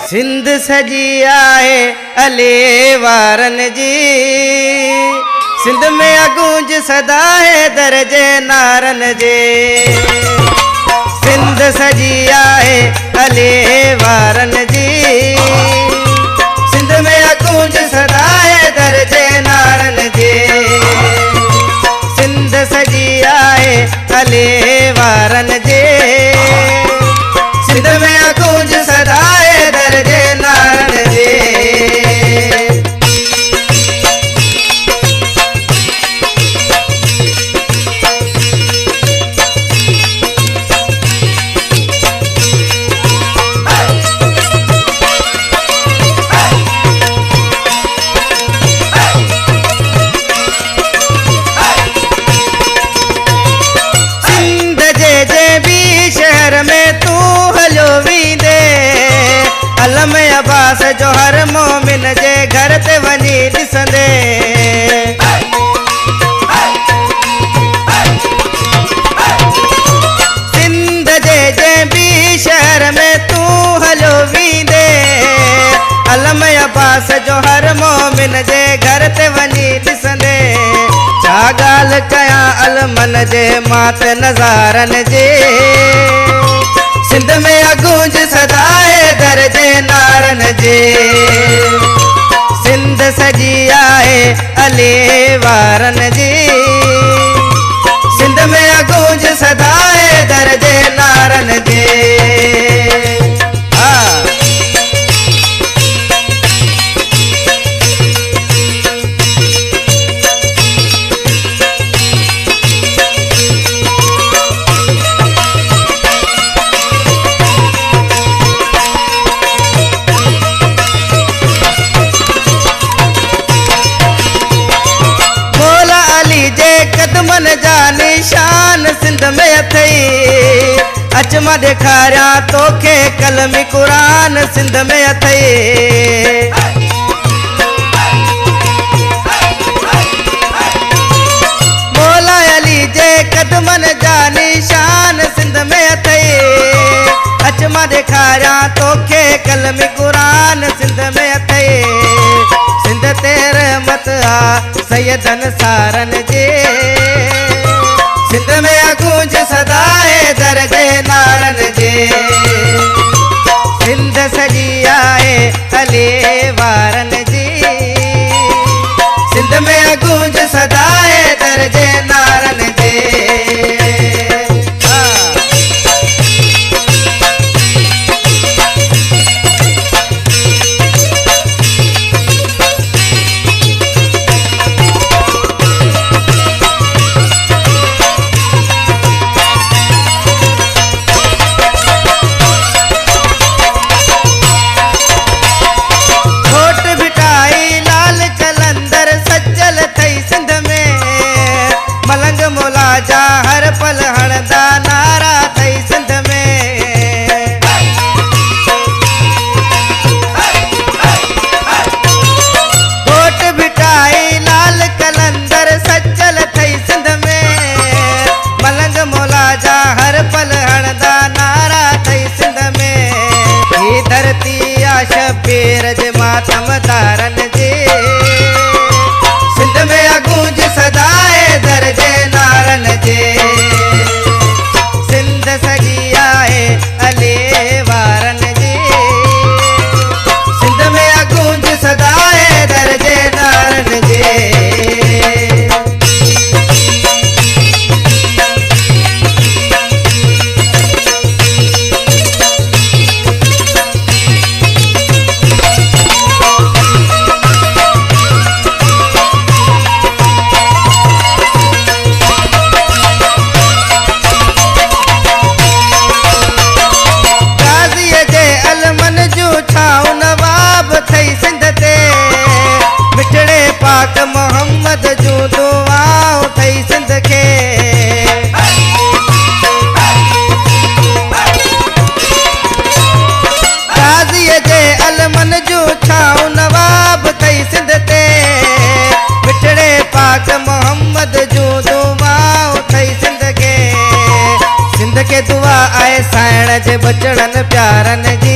सिंध सजी आहे अले वारन जी, सिंध में अगूंज सदा है दर्जे नारन जे। सिंध सजी आहे अले वारन जी, सिंध में अगूंज सदा है दर्जे नारन जे। सिंध सजी आहे अले वारन जे, सिंध में अगूंज सदा है दर्जे नारन जे। अलम अब्बास जो हर मोमिन जे घर ते वञी ॾिसंदे। सिंध जे बि शहर में तूं हलियो वेंदे, अलम अब्बास जो हर मोमिन जे घर ते वञी ॾिसंदे। छा ॻाल्हि कयां अलमन जे मात नज़ारन जे, सिंध में अगूंज सदा है दर्जे नारन जे। सिंध सजी आहे अले वारन जी, सिंध में अगूंज सदा है दर्जे नारन जे। कदमन जा निशान सिंध में अथई, अच मां ॾेखारियां तोखे कलमी क़ुरान सिंध में अथई। मौला अली जे कदमन जा निशान सिंध में अथई, अच मां ॾेखारियां तोखे कलमी क़ुरान सिंध में अथई। सिंध ते रहमत आ सैयदन सारन जे, सिंध में अगूंज सदा है दर्जे नारन जे। सिंध सजी आहे अले वारन जी, सिंध में अगूंज सदा है दर्जे नारन जे। जा हर पल हणदा नारा थई सिंध में। कोट भिटाई लाल कलंदर सचल थई सिंध में, मलंग मौला जा हर पल हणदा नारा थई सिंध में। ही धरती आ शबीर जे मातम तारन जे, सिंध में अगूंज सदा है दर्जे नारन जे। सिंध सजी आहे अले वारन जी, सिंध में अगूंज सदा है दर्जे नारन जे। पाक मोहम्मद जूं दुआऊं थई सिंध खे। गाज़ीअ जे अलमन जूं छाऊं नवाब थई सिंध ते, मिठड़े पाक मोहम्मद जूं दुआऊं थई सिंध खे। सिंध खे दुआ आहे साइण जे बचड़न प्यारन जी,